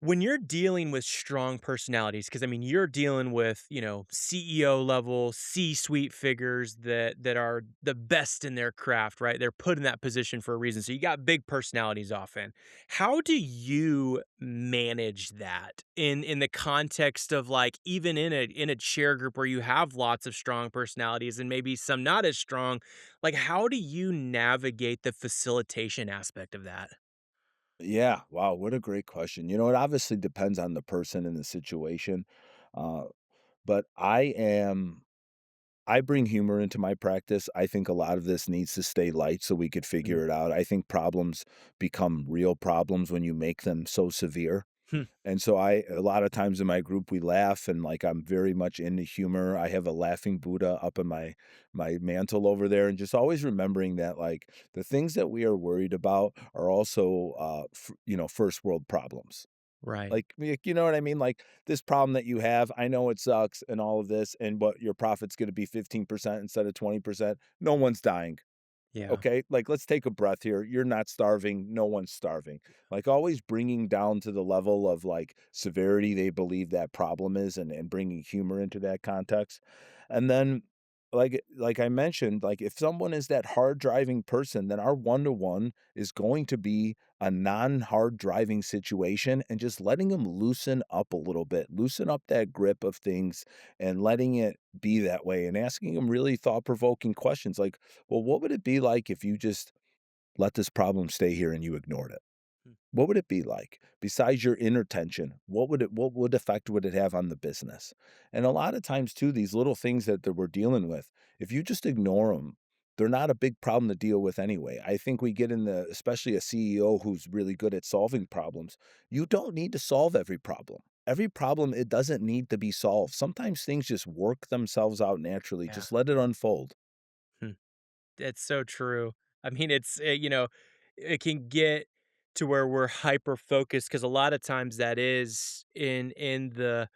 when you're dealing with strong personalities, because I mean, you're dealing with, you know, CEO level, C-suite figures that are the best in their craft, right? They're put in that position for a reason. So you got big personalities often. How do you manage that in the context of like even in a chair group where you have lots of strong personalities and maybe some not as strong? Like, how do you navigate the facilitation aspect of that? Yeah. Wow. What a great question. It obviously depends on the person and the situation. Uh, but I bring humor into my practice. I think a lot of this needs to stay light so we could Mm. figure it out. I think problems become real problems when you make them so severe. Hmm. And so a lot of times in my group we laugh and like I'm very much into humor. I have a laughing Buddha up in my mantle over there and just always remembering that like the things that we are worried about are also first world problems. Right. Like, you know what I mean? Like this problem that you have, I know it sucks and all of this and but your profit's going to be 15% instead of 20%. No one's dying. Yeah. Okay, like, let's take a breath here. You're not starving, no one's starving. Like, always bringing down to the level of, like, severity they believe that problem is and bringing humor into that context. And then, like I mentioned, like, if someone is that hard driving person, then our one-to-one is going to be a non-hard driving situation and just letting them loosen up a little bit, loosen up that grip of things and letting it be that way and asking them really thought-provoking questions like, well, what would it be like if you just let this problem stay here and you ignored it? Hmm. What would it be like? Besides your inner tension, what effect would it have on the business? And a lot of times too, these little things that we're dealing with, if you just ignore them, they're not a big problem to deal with anyway. I think we get in the especially a CEO who's really good at solving problems. You don't need to solve every problem. Every problem, it doesn't need to be solved. Sometimes things just work themselves out naturally. Yeah. Just let it unfold. Hmm. It's so true. I mean, you know, it can get to where we're hyper focused because a lot of times that is in the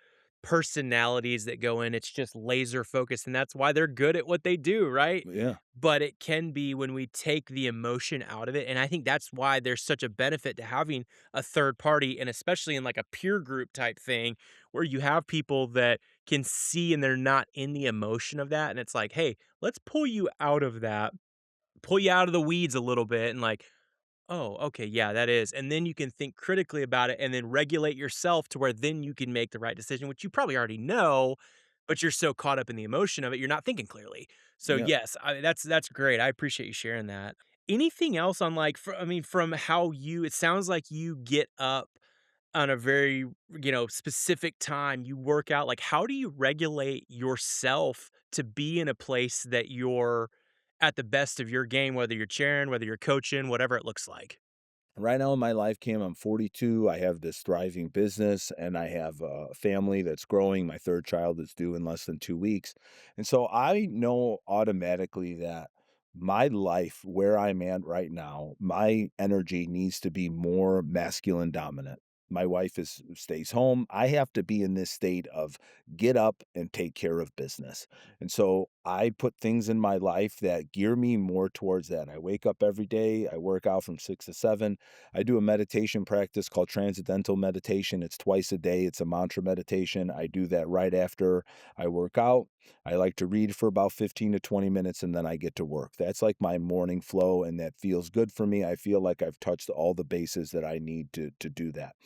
personalities that go in. It's just laser focused, and that's why they're good at what they do, right? Yeah. But it can be when we take the emotion out of it, and I think that's why there's such a benefit to having a third party, and especially in like a peer group type thing, where you have people that can see and they're not in the emotion of that, and it's like, hey, let's pull you out of that, pull you out of the weeds a little bit and like, "Oh, okay, yeah, that is," and then you can think critically about it and then regulate yourself to where then you can make the right decision, which you probably already know, but you're so caught up in the emotion of it, you're not thinking clearly. So, Yeah. yes, that's great. I appreciate you sharing that. Anything else on, like, I mean, from how it sounds like you get up on a very, you know, specific time, you work out, like, how do you regulate yourself to be in a place that you're at the best of your game, whether you're cheering, whether you're coaching, whatever it looks like? Right now in my life, Cam, I'm 42. I have this thriving business and I have a family that's growing. My third child is due in less than 2 weeks. And so I know automatically that my life, where I'm at right now, my energy needs to be more masculine dominant. My wife stays home. I have to be in this state of get up and take care of business. And so I put things in my life that gear me more towards that. I wake up every day. I work out from 6 to 7. I do a meditation practice called transcendental meditation. It's twice a day. It's a mantra meditation. I do that right after I work out. I like to read for about 15 to 20 minutes and then I get to work. That's like my morning flow and that feels good for me. I feel like I've touched all the bases that I need to do that.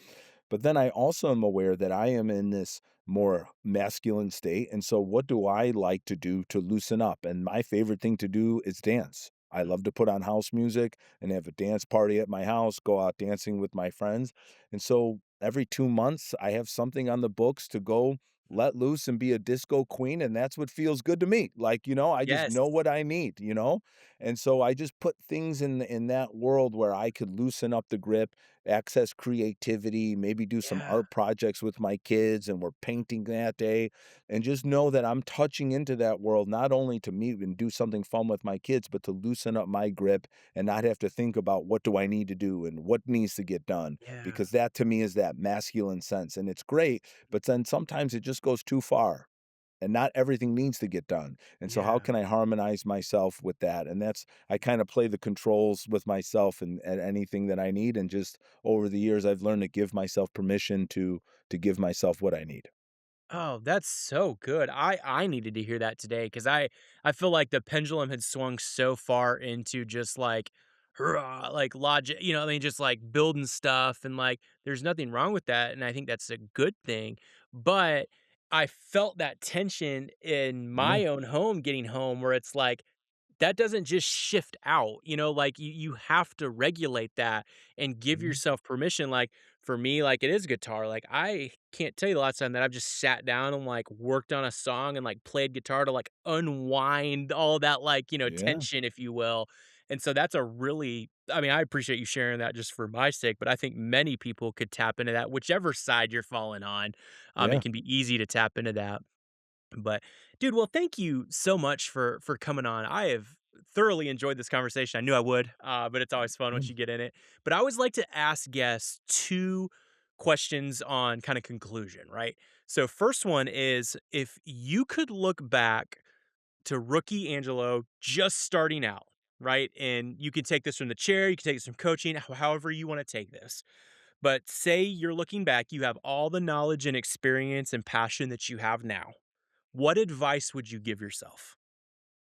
But then I also am aware that I am in this more masculine state. And so, what do I like to do to loosen up? And my favorite thing to do is dance. I Mm. love to put on house music and have a dance party at my house, go out dancing with my friends. And so, every 2 months, I have something on the books to go let loose and be a disco queen, and that's what feels good to me. Like, I just Yes. know what I need, And so I just put things in that world where I could loosen up the grip, access creativity, maybe do some Yeah. art projects with my kids, and we're painting that day, and just know that I'm touching into that world not only to meet and do something fun with my kids, but to loosen up my grip and not have to think about what do I need to do and what needs to get done, Yeah. because that to me is that masculine sense, and it's great, but then sometimes it just goes too far, and not everything needs to get done. And so how Yeah. can I harmonize myself with that? And that's I kind of play the controls with myself and anything that I need. And just over the years, I've learned to give myself permission to give myself what I need. Oh, that's so good. I needed to hear that today because I feel like the pendulum had swung so far into just like hurrah, like logic, I mean, just like building stuff and like there's nothing wrong with that. And I think that's a good thing. But I felt that tension in Yeah. my own home getting home where it's like that doesn't just shift out, like you have to regulate that and give Mhm. yourself permission. Like for me, like it is guitar. Like I can't tell you the last time that I've just sat down and like worked on a song and like played guitar to like unwind all that like, Yeah. tension, if you will. And so that's a really I mean, I appreciate you sharing that just for my sake, but I think many people could tap into that, whichever side you're falling on. It Yeah. can be easy to tap into that. But dude, well, thank you so much for coming on. I have thoroughly enjoyed this conversation. I knew I would, but it's always fun once Yeah. you get in it. But I always like to ask guests two questions on kind of conclusion, right? So, first one is if you could look back to rookie Angelo just starting out, right? And you can take this from the chair, you can take this from coaching, however you want to take this. But say you're looking back, you have all the knowledge and experience and passion that you have now. What advice would you give yourself?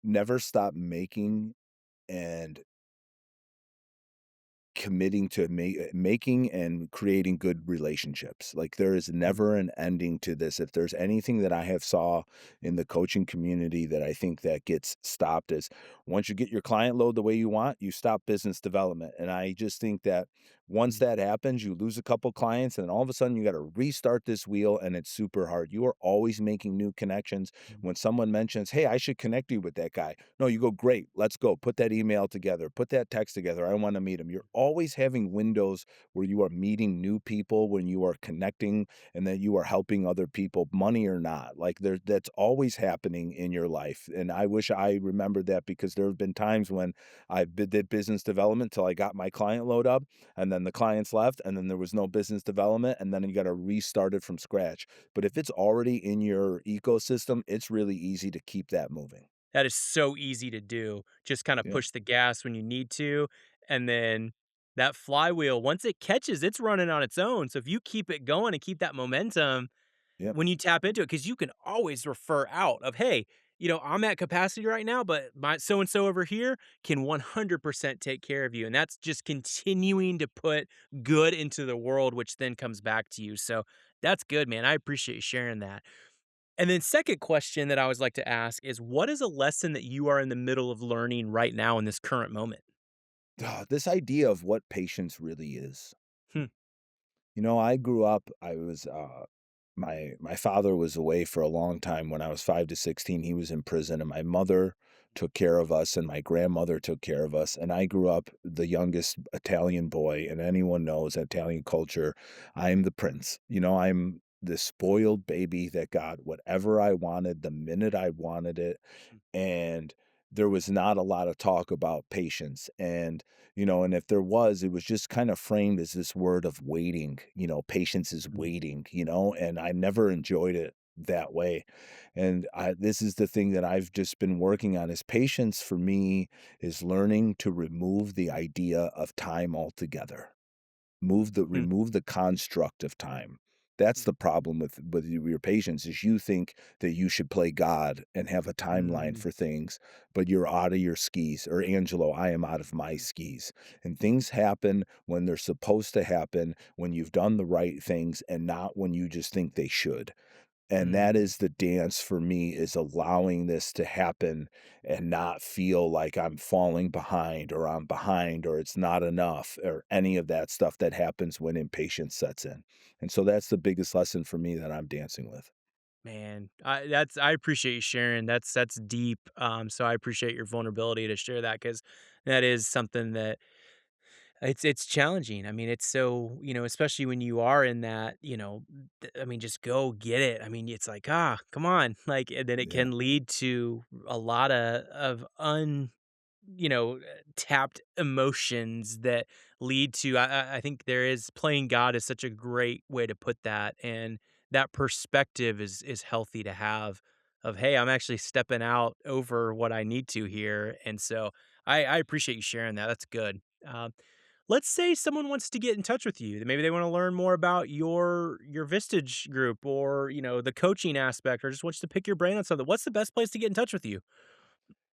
Never stop making and committing to making and creating good relationships. Like, there is Mm, never an ending to this. If there's anything that I have saw in the coaching community that I think that gets stopped is once you get your client load the way you want, you stop business development. And I just think that once mm, that happens, you lose a couple clients and all of a sudden you got to restart this wheel and it's super hard. You are always making new connections. mm, When someone mentions, "Hey, I should connect you with that guy." No, you go, "Great, let's go. Put that email together. Put that text together. I want to meet him." You're always having windows where you are meeting new people, when you are connecting and that you are helping other people, money or not. Like, that's always happening in your life. And I wish I remembered that, because there have been times when did business development till I got my client load up, and then the clients left, and then there was no business development, and then you got to restart it from scratch. But if it's already in your ecosystem, it's really easy to keep that moving. that is so easy to do. Just kinda Yep. push the gas when you need to, and then that flywheel, once it catches, it's running on its own, so if you keep it going and keep that momentum, Yep. when you tap into it, because you can always refer out of, "Hey, I'm at capacity right now, but my so and so over here can 100% take care of you," and that's just continuing to put good into the world, which then comes back to you, so that's good, man. I appreciate you sharing that. And then second question that I always like to ask is, what is a lesson that you are in the middle of learning right now in this current moment? This idea of what patience really is. Hmm, I grew up, my father was away for a long time. When I was 5 to 16, he was in prison, and my mother took care of us, and my grandmother took care of us, and I grew up the youngest Italian boy, and anyone knows Italian culture, I'm the prince. I'm the spoiled baby that got whatever I wanted the minute I wanted it, and there was not a lot of talk about patience. And if there was, it was just kind of framed as this word of waiting. Patience is mm, waiting, and I never enjoyed it that way. And this is the thing that I've just been working on: is patience for me is learning to remove the idea of time altogether. mm, Remove the construct of time. That's the problem with your patience, is you think that you should play God and have a timeline mm, for things, but you're out of your skis. Or, Angelo, I am out of my skis. And things happen when they're supposed to happen, when you've done the right things, and not when you just think they should. And that mm. is the dance for me, is allowing this to happen and not feel like I'm falling behind, or I'm behind, or it's not enough, or any of that stuff that happens when impatience sets in. And so that's the biggest lesson for me that I'm dancing with. Man, I appreciate you sharing. That's deep. So I appreciate your vulnerability to share that because that is something that it's challenging. I mean, it's so, especially when you are in that, I mean, just go get it. I mean, it's like, come on. Like, and then it Yeah. can lead to a lot of you know, tapped emotions that lead to I think there is playing God is such a great way to put that, and that perspective is healthy to have of, "Hey, I'm actually stepping out over what I need to here," and so I appreciate you sharing that, that's good. Let's say someone wants to get in touch with you, maybe they wanna learn more about your Vistage group or, the coaching aspect or just wants to pick your brain on something. What's the best place to get in touch with you?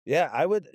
Yeah, I would,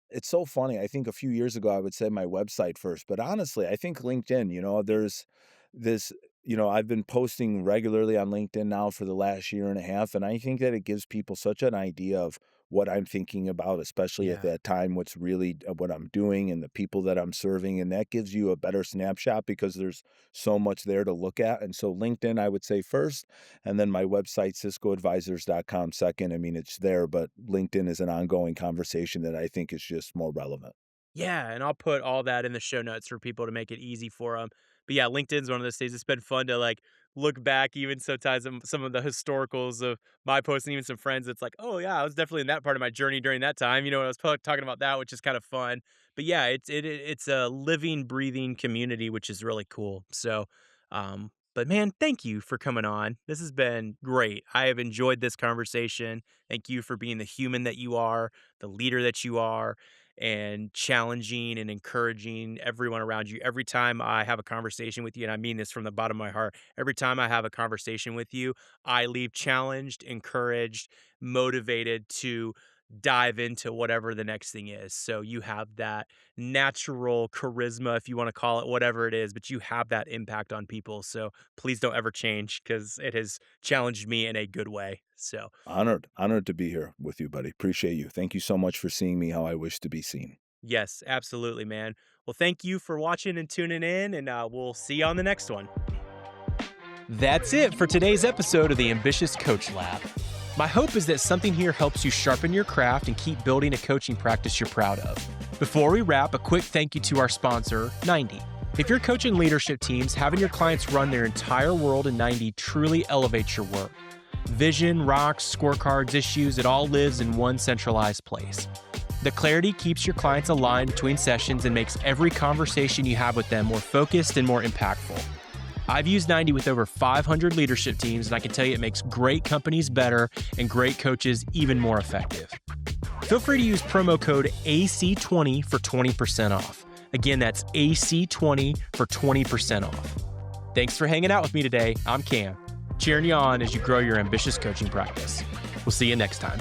it's so funny. I think a few years ago I would say my website first, but honestly, I think LinkedIn, there's this, I've been posting regularly on LinkedIn now for the last year and a half, and I think that it gives people such an idea of what I'm thinking about, especially at Yeah. that time, what's really what I'm doing and the people that I'm serving. And that gives you a better snapshot because there's so much there to look at. And so LinkedIn, I would say first, and then my website, ciscoadvisors.com, second. I mean, it's there, but LinkedIn is an ongoing conversation that I think is just more relevant. Yeah, and I'll put all that in the show notes for people to make it easy for them. But yeah, LinkedIn's one of those things. It's been fun to like look back even sometimes some of the historicals of my posts and even some friends. It's like, oh yeah, I was definitely in that part of my journey during that time. When I was talking about that, which is kind of fun. But yeah, it's a living, breathing community, which is really cool. So, but man, thank you for coming on. This has been great. I have enjoyed this conversation. Thank you for being the human that you are, the leader that you are, and challenging and encouraging everyone around you. Every time I have a conversation with you, and I mean this from the bottom of my heart, every time I have a conversation with you, I leave challenged, encouraged, motivated to dive into whatever the next thing is. So you have that natural charisma, if you want to call it whatever it is, but you have that impact on people. So please don't ever change because it has challenged me in a good way. So, Honored to be here with you, buddy. Appreciate you. Thank you so much for seeing me how I wish to be seen. yes, absolutely, man. Well, thank you for watching and tuning in, and we'll see you on the next one. That's it for today's episode of the Ambitious Coach Lab. My hope is that something here helps you sharpen your craft and keep building a coaching practice you're proud of. Before we wrap, a quick thank you to our sponsor, 90. If you're coaching leadership teams, having your clients run their entire world in 90 truly elevates your work. Vision, rocks, scorecards, issues, it all lives in one centralized place. The clarity keeps your clients aligned between sessions and makes every conversation you have with them more focused and more impactful. I've used 90 with over 500 leadership teams, and I can tell you it makes great companies better and great coaches even more effective. Feel free to use promo code AC20 for 20% off. Again, that's AC20 for 20% off. Thanks for hanging out with me today. I'm Cam, cheering you on as you grow your ambitious coaching practice. We'll see you next time.